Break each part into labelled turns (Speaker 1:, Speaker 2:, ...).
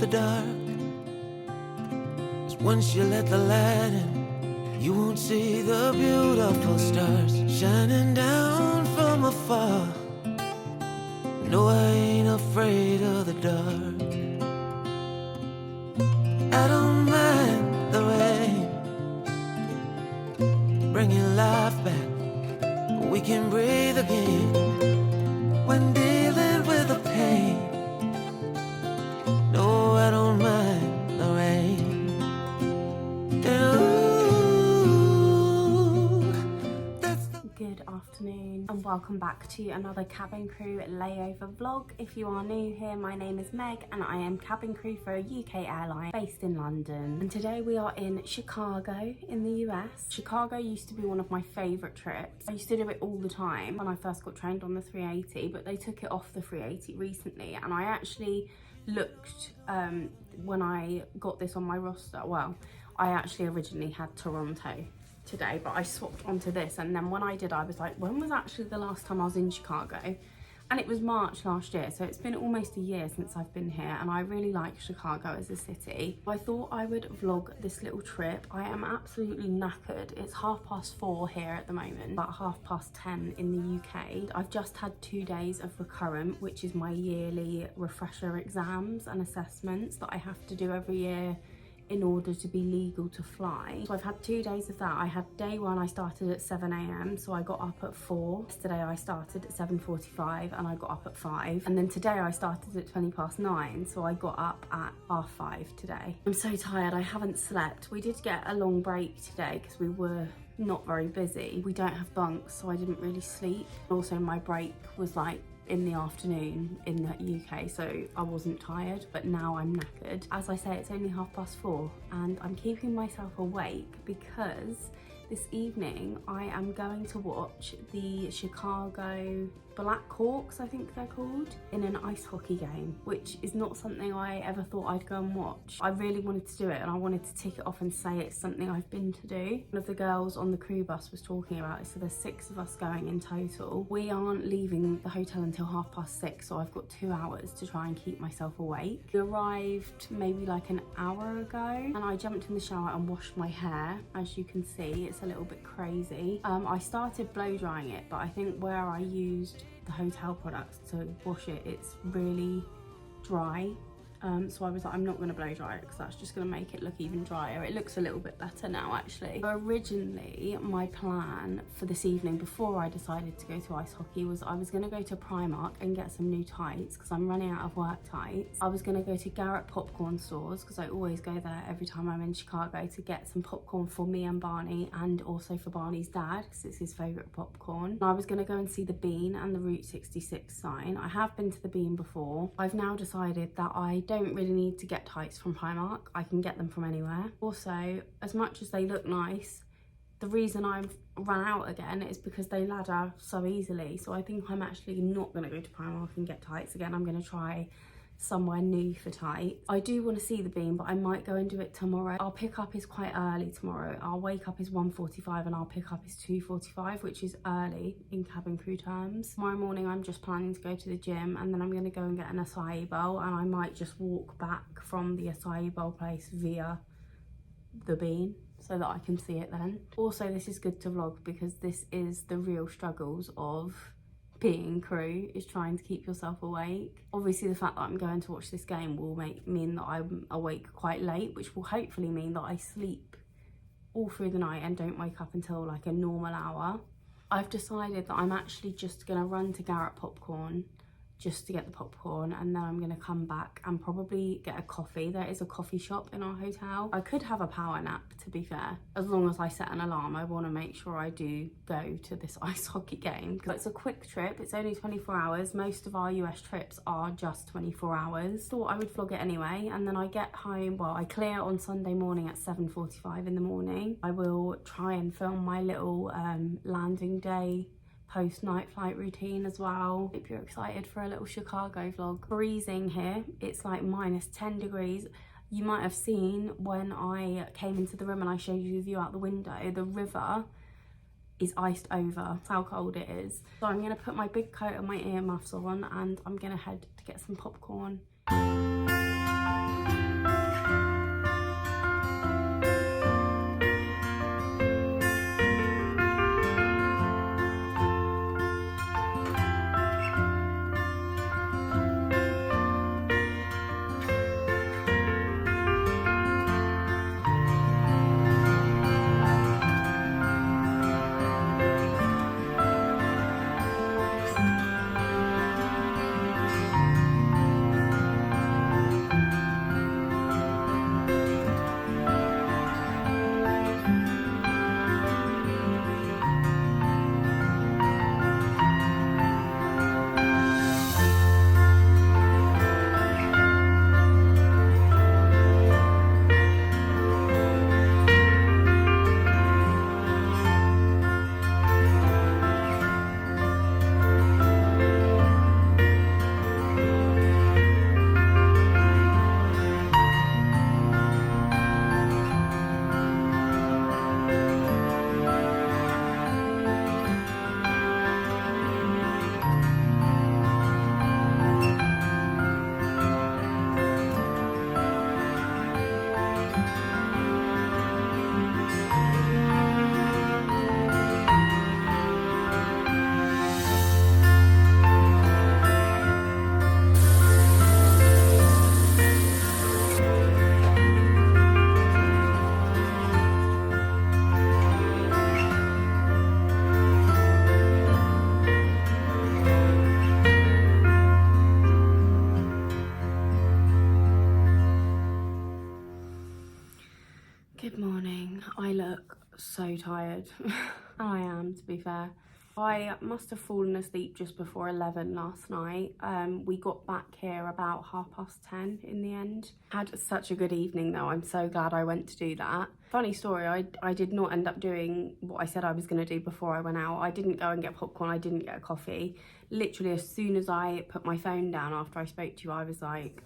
Speaker 1: the dark. 'Cause once you let the light in, you won't see the beautiful stars shining down from afar. No, I ain't afraid of the dark. I don't mind the rain, bringing life back. We can breathe again when dealing with the pain. No, I don't mind the rain. Ooh, that's the...
Speaker 2: Good afternoon and welcome back to another cabin crew layover vlog. If you are new here, my name is Meg and I am cabin crew for a UK airline based in London. And today we are in Chicago in the US. Chicago used to be one of my favourite trips. I used to do it all the time when I first got trained on the 380, but they took it off the 380 recently, and I actually looked when I got this on my roster. Well, I actually originally had Toronto today, but I swapped onto this, and then when I did, I was like, when was actually the last time I was in Chicago? And it was March last year, so it's been almost a year since I've been here, and I really like Chicago as a city. I thought I would vlog this little trip. I am absolutely knackered. It's 4:30 here at the moment, about 10:30 in the UK. I've just had 2 days of recurrent, which is my yearly refresher exams and assessments that I have to do every year in order to be legal to fly. So I've had 2 days of that. I had day one, I started at 7 a.m, so I got up at 4. Yesterday I started at 7:45 and I got up at 5. And then today I started at 9:20, so I got up at 5:30 today. I'm so tired, I haven't slept. We did get a long break today because we were not very busy. We don't have bunks, so I didn't really sleep. Also, my break was like in the afternoon in the UK, so I wasn't tired, but now I'm knackered. As I say, it's only 4:30 and I'm keeping myself awake because this evening I am going to watch the Chicago Blackhawks, I think they're called, in an ice hockey game, which is not something I ever thought I'd go and watch. I really wanted to do it and I wanted to tick it off and say it's something I've been to do. One of the girls on the crew bus was talking about it, so there's 6 of us going in total. We aren't leaving the hotel until 6:30, so I've got 2 hours to try and keep myself awake. We arrived maybe like an hour ago and I jumped in the shower and washed my hair. As you can see, it's a little bit crazy. I started blow drying it, but I think where I used the hotel products to wash it, it's really dry. So I was like, I'm not going to blow dry it because that's just going to make it look even drier. It looks a little bit better now, actually. Originally, my plan for this evening, before I decided to go to ice hockey, was I was going to go to Primark and get some new tights because I'm running out of work tights. I was going to go to Garrett popcorn stores because I always go there every time I'm in Chicago to get some popcorn for me and Barney, and also for Barney's dad because it's his favourite popcorn. I was going to go and see the Bean and the Route 66 sign. I have been to the Bean before. I've now decided that I don't really need to get tights from Primark. I can get them from anywhere. Also, as much as they look nice, the reason I've run out again is because they ladder so easily. So I think I'm actually not going to go to Primark and get tights again. I'm going to try somewhere new for tights. I do want to see the Bean, but I might go and do it tomorrow. Our pickup is quite early tomorrow. Our wake up is 1:45 and our pickup is 2:45, which is early in cabin crew terms. Tomorrow morning I'm just planning to go to the gym, and then I'm going to go and get an acai bowl, and I might just walk back from the acai bowl place via the Bean so that I can see it then. Also, this is good to vlog because this is the real struggles of being crew, is trying to keep yourself awake. Obviously the fact that I'm going to watch this game will mean that I'm awake quite late, which will hopefully mean that I sleep all through the night and don't wake up until like a normal hour. I've decided that I'm actually just gonna run to Garrett Popcorn just to get the popcorn, and then I'm gonna come back and probably get a coffee. There is a coffee shop in our hotel. I could have a power nap, to be fair, as long as I set an alarm. I want to make sure I do go to this ice hockey game because it's a quick trip. It's only 24 hours. Most of our US trips are just 24 hours. Thought I would vlog it anyway, and then I get home, well, I clear on Sunday morning at 7:45 in the morning. I will try and film my little landing day post-night flight routine as well. Hope you're excited for a little Chicago vlog. Freezing here. It's like -10 degrees. You might have seen when I came into the room and I showed you the view out the window, the river is iced over. That's how cold it is. So I'm gonna put my big coat and my earmuffs on, and I'm gonna head to get some popcorn. look so tired. I am, to be fair. I must have fallen asleep just before 11 last night. We got back here about 10:30 in the end. Had such a good evening though. I'm so glad I went to do that. Funny story, I did not end up doing what I said I was going to do before I went out. I didn't go and get popcorn, I didn't get a coffee. Literally as soon as I put my phone down after I spoke to you, I was like,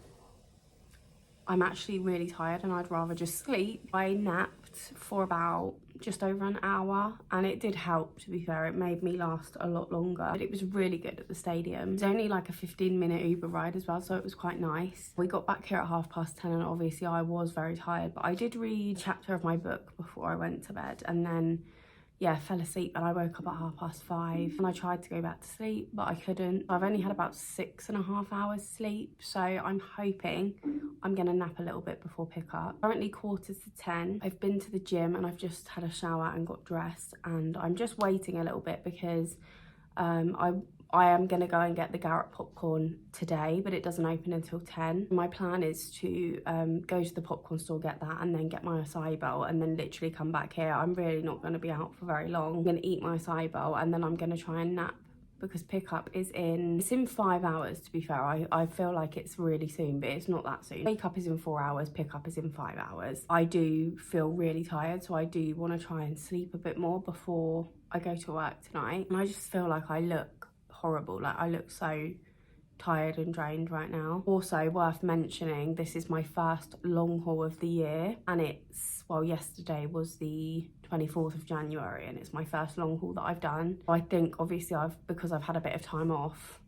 Speaker 2: I'm actually really tired and I'd rather just sleep. I napped for about just over an hour and it did help, to be fair. It made me last a lot longer, but it was really good at the stadium. It was only like a 15-minute Uber ride as well, so it was quite nice. We got back here at 10:30 and obviously I was very tired, but I did read a chapter of my book before I went to bed and then yeah, fell asleep and I woke up at 5:30 and I tried to go back to sleep, but I couldn't. I've only had about 6.5 hours sleep, so I'm hoping I'm gonna nap a little bit before pickup. Currently 9:45. I've been to the gym and I've just had a shower and got dressed and I'm just waiting a little bit because I am going to go and get the Garrett popcorn today, but it doesn't open until 10. My plan is to go to the popcorn store, get that, and then get my acai bowl and then literally come back here. I'm really not going to be out for very long. I'm going to eat my acai bowl and then I'm going to try and nap because pickup is in 5 hours, to be fair. I feel like it's really soon, but it's not that soon. Wake up is in 4 hours, pickup is in 5 hours. I do feel really tired, so I do want to try and sleep a bit more before I go to work tonight. And I just feel like I look horrible. Like I look so tired and drained right now. Also worth mentioning, this is my first long haul of the year and it's, well, yesterday was the 24th of January and it's my first long haul that I've done. I think obviously because I've had a bit of time off,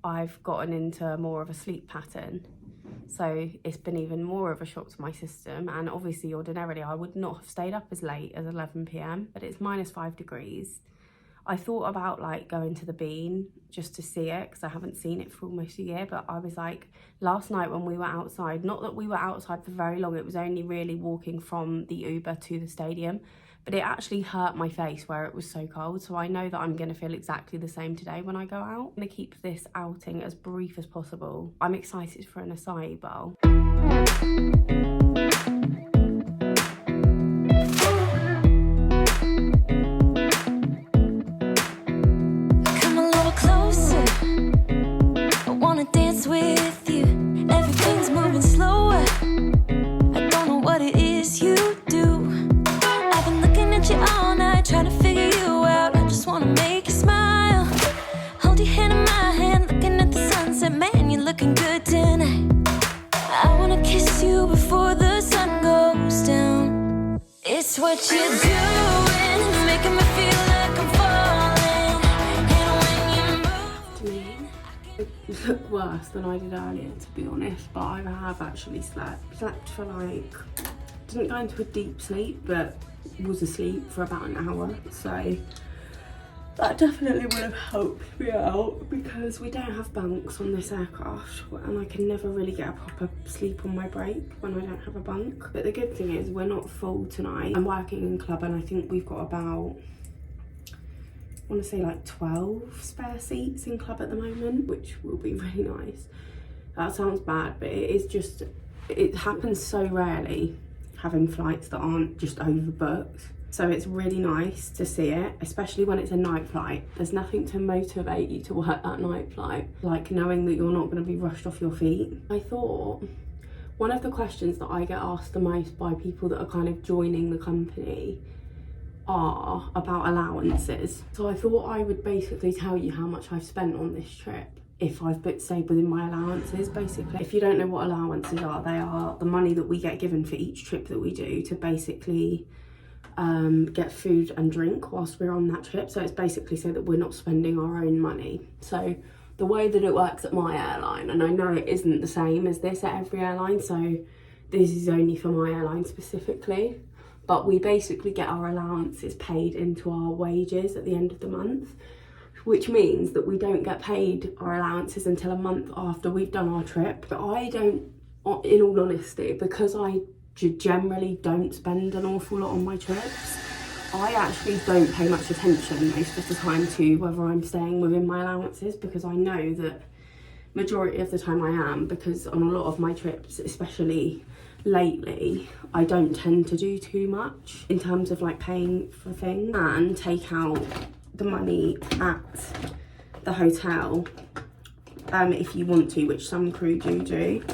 Speaker 2: I've gotten into more of a sleep pattern, so it's been even more of a shock to my system. And obviously ordinarily I would not have stayed up as late as 11 p.m, but it's -5 degrees. I thought about like going to the Bean just to see it because I haven't seen it for almost a year, but I was like, last night when we were outside, not that we were outside for very long, it was only really walking from the Uber to the stadium, but it actually hurt my face where it was so cold. So I know that I'm going to feel exactly the same today when I go out. I'm going to keep this outing as brief as possible. I'm excited for an acai bowl.
Speaker 1: With you, everything's moving slower. I don't know what it is you do. I've been looking at you all night, trying to figure you out. I just wanna make you smile. Hold your hand in my hand, looking at the sunset. Man, you're looking good tonight. I wanna kiss you before the sun goes down. It's what you're doing, making me feel like I'm falling. And when you move,
Speaker 2: look worse than I did earlier, to be honest, but I have actually slept for like, didn't go into a deep sleep, but was asleep for about an hour, so that definitely would have helped me out because we don't have bunks on this aircraft and I can never really get a proper sleep on my break when I don't have a bunk. But the good thing is we're not full tonight. I'm working in club and I think we've got about, I want to say like 12 spare seats in club at the moment, which will be really nice. That sounds bad, but it is just, it happens so rarely having flights that aren't just overbooked. So it's really nice to see it, especially when it's a night flight. There's nothing to motivate you to work that night flight, like knowing that you're not going to be rushed off your feet. I thought one of the questions that I get asked the most by people that are kind of joining the company are about allowances. So I thought I would basically tell you how much I've spent on this trip if I've stayed within my allowances, basically. If you don't know what allowances are, they are the money that we get given for each trip that we do to basically get food and drink whilst we're on that trip. So it's basically so that we're not spending our own money. So the way that it works at my airline, and I know it isn't the same as this at every airline, so this is only for my airline specifically, but we basically get our allowances paid into our wages at the end of the month, which means that we don't get paid our allowances until a month after we've done our trip. But I don't, in all honesty, because I generally don't spend an awful lot on my trips, I actually don't pay much attention most of the time to whether I'm staying within my allowances, because I know that majority of the time I am, because on a lot of my trips, especially lately I don't tend to do too much in terms of like paying for things, and take out the money at the hotel if you want to, which some crew do,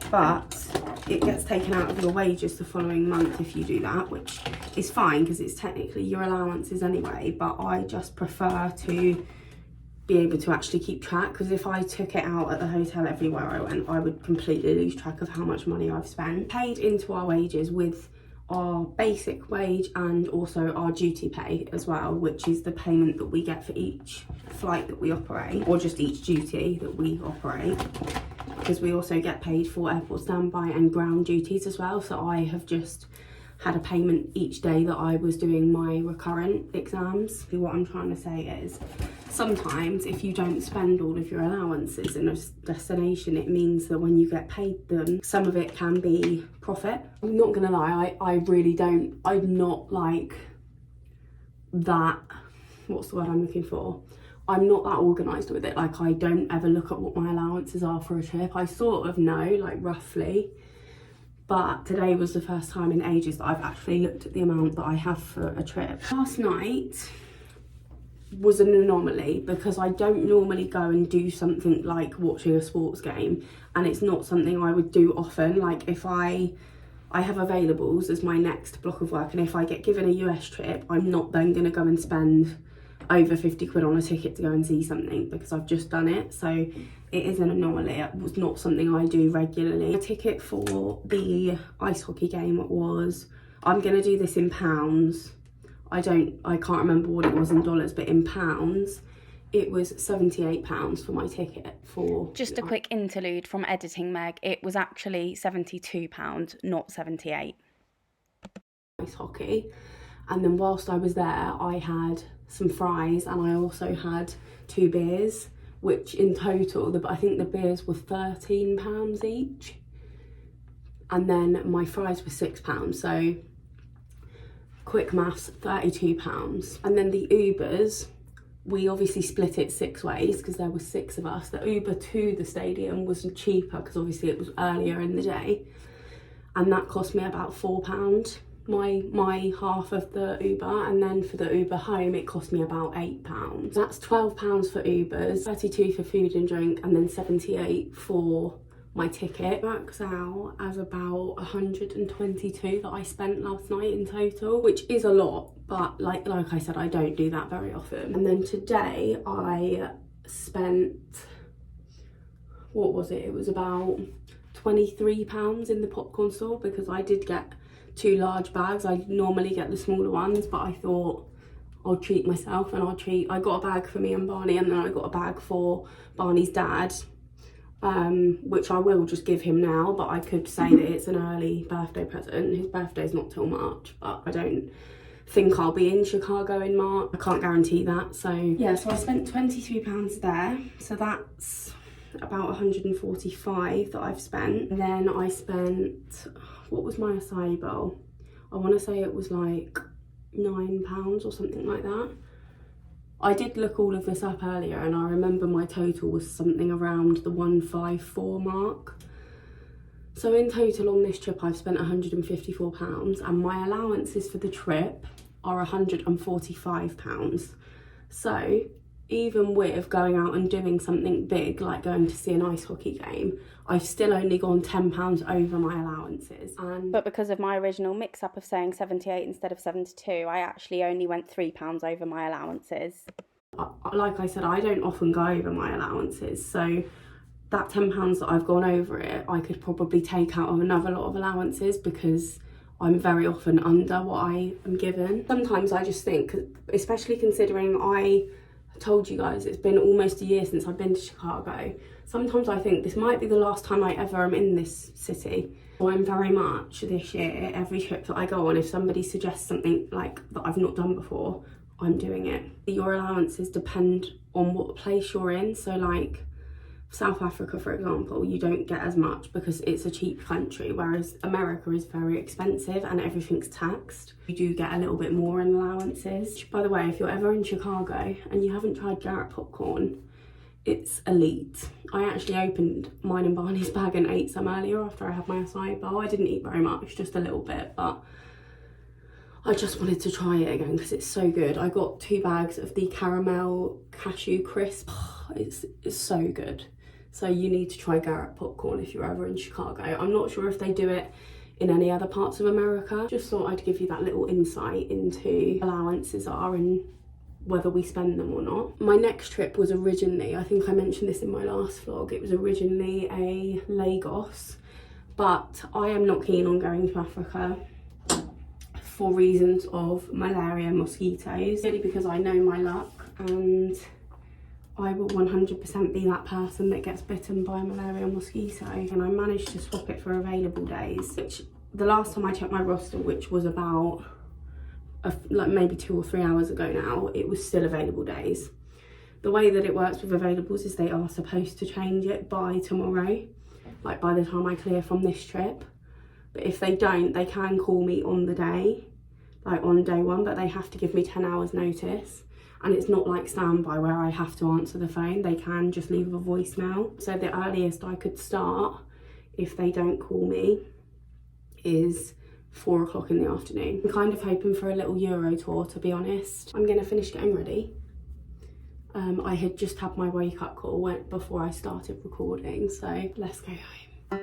Speaker 2: but it gets taken out of your wages the following month if you do that, which is fine because it's technically your allowances anyway, but I just prefer to be able to actually keep track, because if I took it out at the hotel everywhere I went, I would completely lose track of how much money I've spent. Paid into our wages with our basic wage and also our duty pay as well, which is the payment that we get for each flight that we operate, or just each duty that we operate, because we also get paid for airport standby and ground duties as well. So I have just had a payment each day that I was doing my recurrent exams. What I'm trying to say is, sometimes if you don't spend all of your allowances in a destination, it means that when you get paid them, some of it can be profit. I'm not gonna lie, I really don't, I'm not like that, what's the word I'm looking for? I'm not that organised with it. Like, I don't ever look at what my allowances are for a trip. I sort of know, like roughly, but today was the first time in ages that I've actually looked at the amount that I have for a trip. Last night was an anomaly because I don't normally go and do something like watching a sports game, and it's not something I would do often. Like, if I have availables as my next block of work, and if I get given a US trip, I'm not then going to go and spend over 50 quid on a ticket to go and see something because I've just done it. So it is an anomaly. It was not something I do regularly. A ticket for the ice hockey game was, I'm going to do this in pounds, I can't remember what it was in dollars, but in pounds it was £78 for my ticket. For
Speaker 3: just a quick interlude from editing, Meg, it was actually £72, not 78.
Speaker 2: Ice hockey. And then whilst I was there, I had some fries and I also had 2 beers, which in total, I think the beers were £13 each. And then my fries were £6. So quick maths, £32. And then the Ubers, we obviously split it 6 ways because there were 6 of us. The Uber to the stadium was cheaper because obviously it was earlier in the day. And that cost me about £4. My half of the Uber, and then for the Uber home it cost me about £8. That's £12 for Ubers, 32 for food and drink, and then 78 for my ticket. Works out as about 122 that I spent last night in total, which is a lot, but like I said, I don't do that very often. And then today I spent, what was it? It was about £23 in the popcorn store because I did get 2 large bags. I normally get the smaller ones, but I thought I'll treat myself and I got a bag for me and Barney, and then I got a bag for Barney's dad, which I will just give him now, but I could say that it's an early birthday present. His birthday's not till March, but I don't think I'll be in Chicago in March. I can't guarantee that. So yeah, so I spent £23 there, so that's about 145 that I've spent. And then I spent, what was my acai bowl? I want to say it was like £9 or something like that. I did look all of this up earlier and I remember my total was something around the 154 mark. So in total on this trip I've spent £154, and my allowances for the trip are £145. So even with going out and doing something big like going to see an ice hockey game, I've still only gone £10 over my allowances.
Speaker 3: But because of my original mix-up of saying 78 instead of 72, I actually only went £3 over my allowances.
Speaker 2: Like I said, I don't often go over my allowances, so that £10 that I've gone over it, I could probably take out of another lot of allowances because I'm very often under what I am given. Sometimes I just think, especially considering I told you guys it's been almost a year since I've been to Chicago, sometimes I think this might be the last time I ever am in this city. So I'm very much this year, every trip that I go on, if somebody suggests something like that I've not done before, I'm doing it. Your allowances depend on what place you're in. So like South Africa, for example, you don't get as much because it's a cheap country, whereas America is very expensive and everything's taxed. You do get a little bit more in allowances. By the way, if you're ever in Chicago and you haven't tried Garrett popcorn, it's elite. I actually opened mine and Barney's bag and ate some earlier after I had my acai bowl. I didn't eat very much, just a little bit, but I just wanted to try it again because it's so good. I got 2 bags of the caramel cashew crisp. It's so good. So you need to try Garrett popcorn if you're ever in Chicago. I'm not sure if they do it in any other parts of America. Just thought I'd give you that little insight into allowances are and whether we spend them or not. My next trip was originally, I think I mentioned this in my last vlog, it was originally a Lagos, but I am not keen on going to Africa for reasons of malaria and mosquitoes, really, because I know my luck and I will 100% be that person that gets bitten by a malaria mosquito. And I managed to swap it for available days, which the last time I checked my roster, which was about like maybe 2 or 3 hours ago now, it was still available days. The way that it works with availables is they are supposed to change it by tomorrow, like by the time I clear from this trip. But if they don't, they can call me on the day, like on day 1, but they have to give me 10 hours notice. And it's not like standby where I have to answer the phone. They can just leave a voicemail. So the earliest I could start, if they don't call me, is 4 o'clock in the afternoon. I'm kind of hoping for a little Euro tour, to be honest. I'm gonna finish getting ready. I had just had my wake up call before I started recording, so let's go home.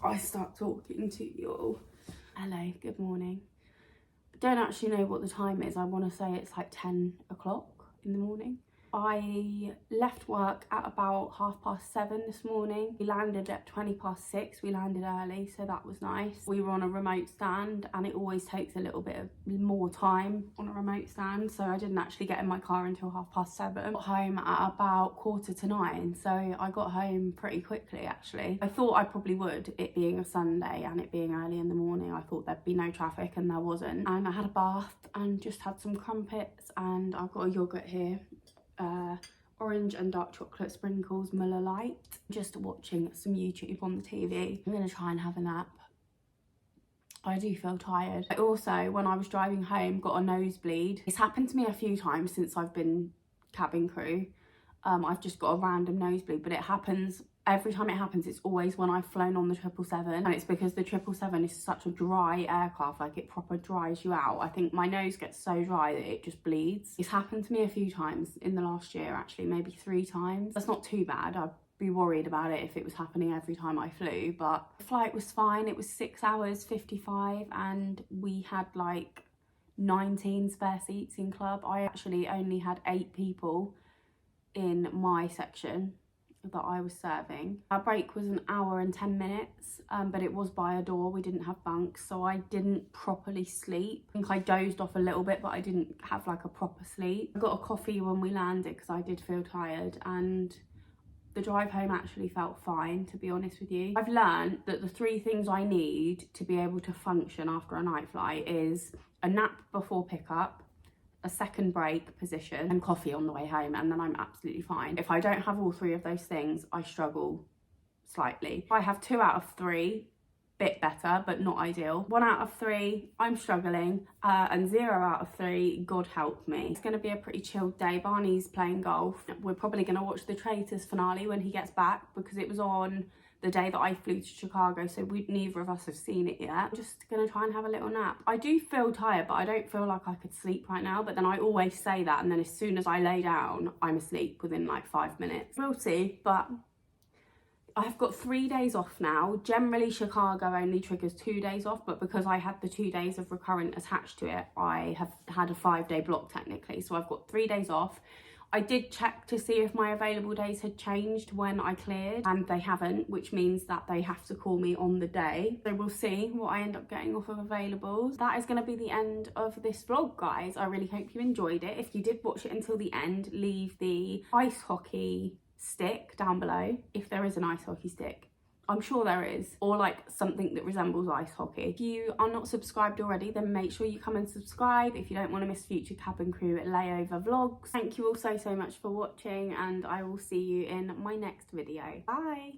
Speaker 2: I start talking to you all. Hello, good morning. I don't actually know what the time is. I want to say it's like 10 o'clock in the morning. I left work at about 7:30 this morning. We landed at 6:20. We landed early, so that was nice. We were on a remote stand and it always takes a little bit of more time on a remote stand, so I didn't actually get in my car until 7:30. Got home at about 9:15, so I got home pretty quickly actually. I thought I probably would, it being a Sunday and it being early in the morning. I thought there'd be no traffic and there wasn't. And I had a bath and just had some crumpets, and I've got a yoghurt here. Orange and dark chocolate sprinkles, Miller Lite. Just watching some YouTube on the TV. I'm gonna try and have a nap. I do feel tired. I also, when I was driving home, got a nosebleed. It's happened to me a few times since I've been cabin crew. I've just got a random nosebleed, but it happens every time. It happens, it's always when I've flown on the 777, and it's because the 777 is such a dry aircraft, like it proper dries you out. I think my nose gets so dry that it just bleeds. It's happened to me a few times in the last year, actually, maybe 3 times. That's not too bad. I'd be worried about it if it was happening every time I flew, but the flight was fine. It was 6 hours 55 and we had like 19 spare seats in club. I actually only had 8 people in my section, that I was serving. Our break was an hour and 10 minutes, but it was by a door. We didn't have bunks, so I didn't properly sleep. I think I dozed off a little bit, but I didn't have like a proper sleep. I got a coffee when we landed because I did feel tired, and the drive home actually felt fine, to be honest with you. I've learned that the 3 things I need to be able to function after a night flight is a nap before pickup, a second break position, and coffee on the way home, and then I'm absolutely fine. If I don't have all 3 of those things, I struggle slightly. If I have 2 out of 3, bit better, but not ideal. 1 out of 3, I'm struggling, and 0 out of 3, God help me. It's gonna be a pretty chilled day. Barney's playing golf. We're probably gonna watch the Traitors finale when he gets back, because it was on the day that I flew to Chicago, so neither of us have seen it yet. I'm just gonna try and have a little nap. I do feel tired, but I don't feel like I could sleep right now, but then I always say that, and then as soon as I lay down, I'm asleep within like 5 minutes. We'll see, but I've got 3 days off now. Generally, Chicago only triggers 2 days off, but because I had the 2 days of recurrent attached to it, I have had a 5-day block technically, so I've got 3 days off. I did check to see if my available days had changed when I cleared, and they haven't, which means that they have to call me on the day. So we'll see what I end up getting off of availables. That is going to be the end of this vlog, guys. I really hope you enjoyed it. If you did watch it until the end, leave the ice hockey stick down below, if there is an ice hockey stick. I'm sure there is, or like something that resembles ice hockey. If you are not subscribed already, then make sure you come and subscribe if you don't want to miss future cabin crew layover vlogs. Thank you all so much for watching, and I will see you in my next video. Bye.